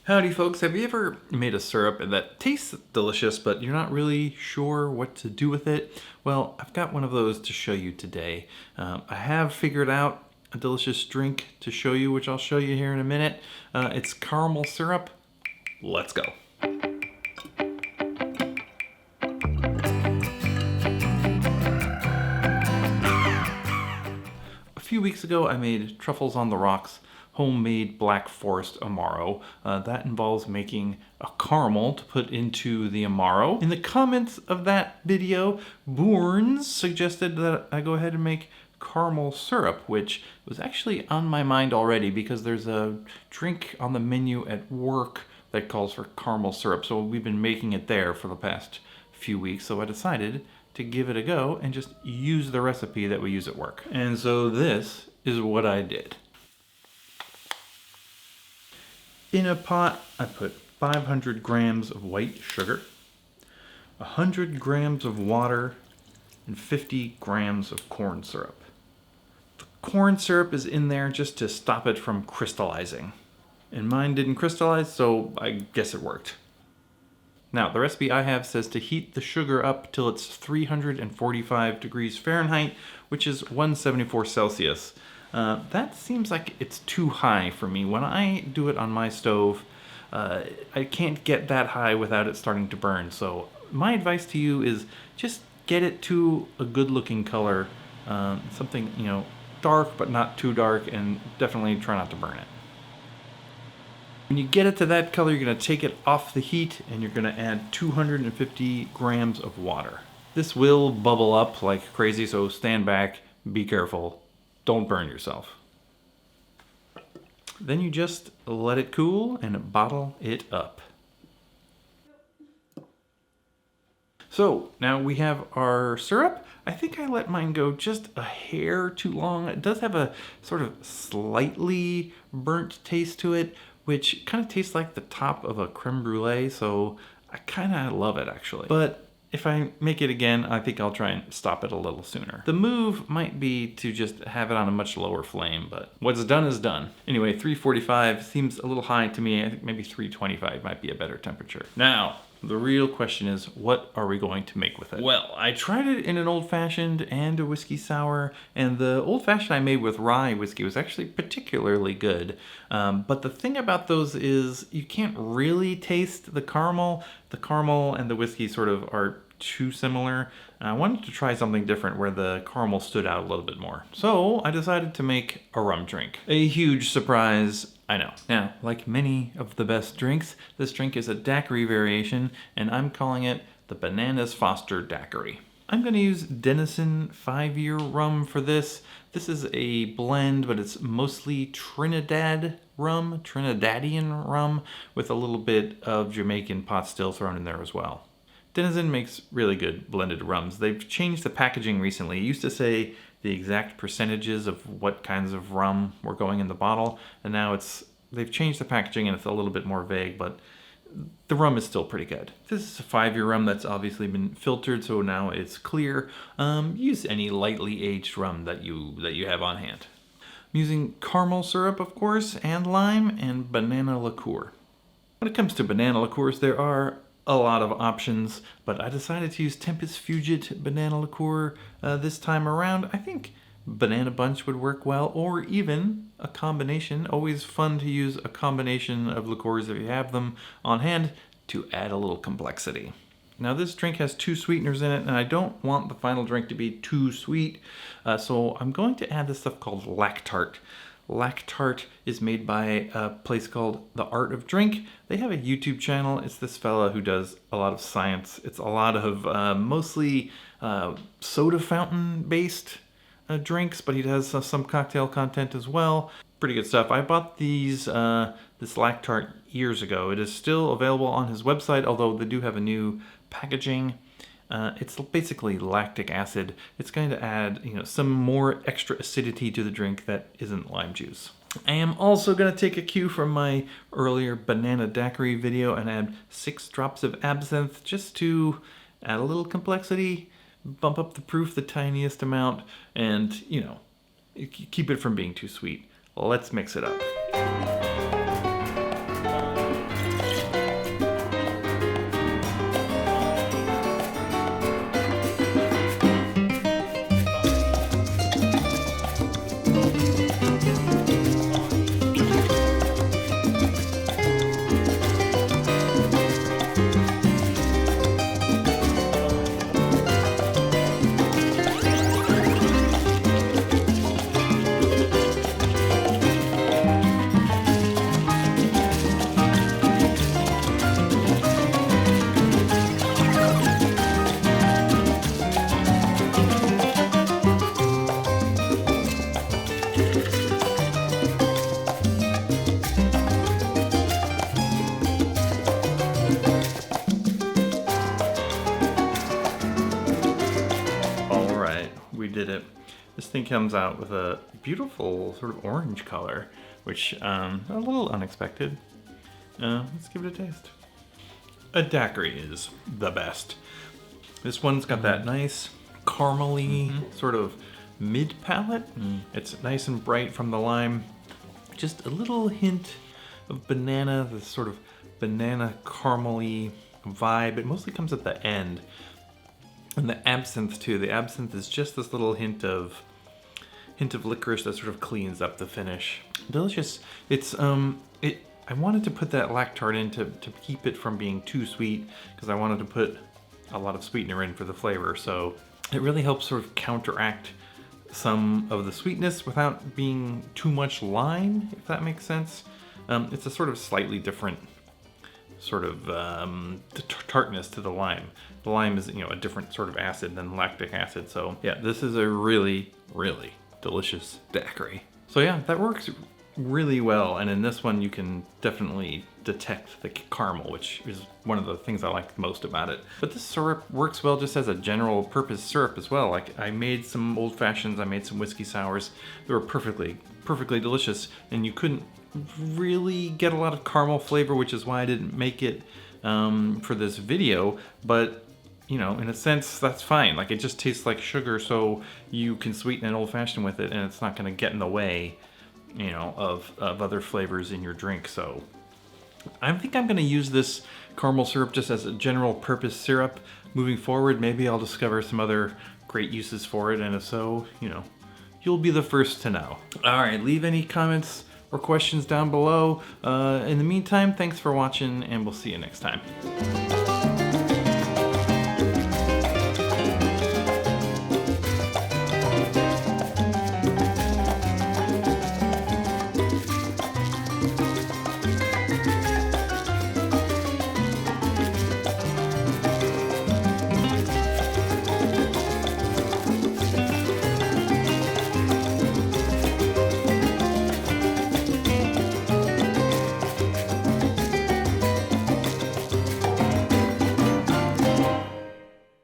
Howdy folks, have you ever made a syrup that tastes delicious but you're not really sure what to do with it? Well, I've got one of those to show you today. I have figured out a delicious drink to show you, which I'll show you here in a minute. It's caramel syrup. Let's go. A few weeks ago I made Truffles on the Rocks homemade Black Forest Amaro. That involves making a caramel to put into the Amaro. In the comments of that video, Bournes suggested that I go ahead and make caramel syrup, which was actually on my mind already because there's a drink on the menu at work that calls for caramel syrup. So we've been making it there for the past few weeks. So I decided to give it a go and just use the recipe that we use at work. And so this is what I did. In a pot, I put 500 grams of white sugar, 100 grams of water, and 50 grams of corn syrup. The corn syrup is in there just to stop it from crystallizing. And mine didn't crystallize, so I guess it worked. Now, the recipe I have says to heat the sugar up till it's 345 degrees Fahrenheit, which is 174 Celsius. That seems like it's too high for me. When I do it on my stove, I can't get that high without it starting to burn. So my advice to you is just get it to a good looking color, something, dark but not too dark, and definitely try not to burn it. When you get it to that color, you're going to take it off the heat and you're going to add 250 grams of water. This will bubble up like crazy, so stand back, be careful. Don't burn yourself. Then you just let it cool and bottle it up. So now we have our syrup. I think I let mine go just a hair too long. It does have a sort of slightly burnt taste to it, which kind of tastes like the top of a creme brulee, so I kind of love it actually. But if I make it again, I think I'll try and stop it a little sooner. The move might be to just have it on a much lower flame, but what's done is done. Anyway, 345 seems a little high to me. I think maybe 325 might be a better temperature. Now, the real question is, what are we going to make with it? Well, I tried it in an old-fashioned and a whiskey sour, and the old-fashioned I made with rye whiskey was actually particularly good. But the thing about those is you can't really taste the caramel. The caramel and the whiskey sort of are too similar. I wanted to try something different where the caramel stood out a little bit more. So I decided to make a rum drink. A huge surprise, I know. Now, like many of the best drinks, this drink is a daiquiri variation, and I'm calling it the Bananas Foster Daiquiri. I'm going to use Denizen 5-year rum for this. This is a blend, but it's mostly Trinidadian rum, with a little bit of Jamaican pot still thrown in there as well. Denizen makes really good blended rums. They've changed the packaging recently. It used to say the exact percentages of what kinds of rum were going in the bottle, and now they've changed the packaging and it's a little bit more vague, but the rum is still pretty good. This is a 5-year rum that's obviously been filtered, so now it's clear. Use any lightly aged rum that you have on hand. I'm using caramel syrup, of course, and lime, and banana liqueur. When it comes to banana liqueurs, there are a lot of options, but I decided to use Tempus Fugit banana liqueur this time around. I think banana bunch would work well, or even a combination. Always fun to use a combination of liqueurs if you have them on hand to add a little complexity. Now this drink has 2 sweeteners in it, and I don't want the final drink to be too sweet, so I'm going to add this stuff called Lactart. Lactart is made by a place called The Art of Drink. They have a YouTube channel. It's this fella who does a lot of science. It's a lot of mostly soda fountain based drinks, but he does some cocktail content as well. Pretty good stuff. I bought this Lactart years ago. It is still available on his website, although they do have a new packaging. It's basically lactic acid. It's going to add, some more extra acidity to the drink that isn't lime juice. I am also going to take a cue from my earlier banana daiquiri video and add 6 drops of absinthe just to add a little complexity, bump up the proof the tiniest amount, and, keep it from being too sweet. Let's mix it up. thing comes out with a beautiful sort of orange color, which a little unexpected. Let's give it a taste. A daiquiri is the best. This one's got that nice caramely sort of mid palate. It's nice and bright from the lime. Just a little hint of banana, this sort of banana caramely vibe. It mostly comes at the end. And the absinthe too. The absinthe is just this little hint of licorice that sort of cleans up the finish. Delicious. It's I wanted to put that lactart in to keep it from being too sweet, because I wanted to put a lot of sweetener in for the flavor. So it really helps sort of counteract some of the sweetness without being too much lime, if that makes sense. It's a sort of slightly different sort of tartness to the lime. The lime is, a different sort of acid than lactic acid. So yeah, this is a really, really delicious daiquiri. So yeah, that works really well. And in this one, you can definitely detect the caramel, which is one of the things I like most about it. But this syrup works well just as a general purpose syrup as well. Like, I made some old fashions, I made some whiskey sours. They were perfectly delicious, and you couldn't really get a lot of caramel flavor, which is why I didn't make it for this video. But in a sense, that's fine. Like, it just tastes like sugar, so you can sweeten an old fashioned with it, and it's not going to get in the way, of other flavors in your drink. So I think I'm going to use this caramel syrup just as a general purpose syrup moving forward. Maybe I'll discover some other great uses for it, and if so, you'll be the first to know. All right, leave any comments or questions down below. In the meantime, thanks for watching, and we'll see you next time.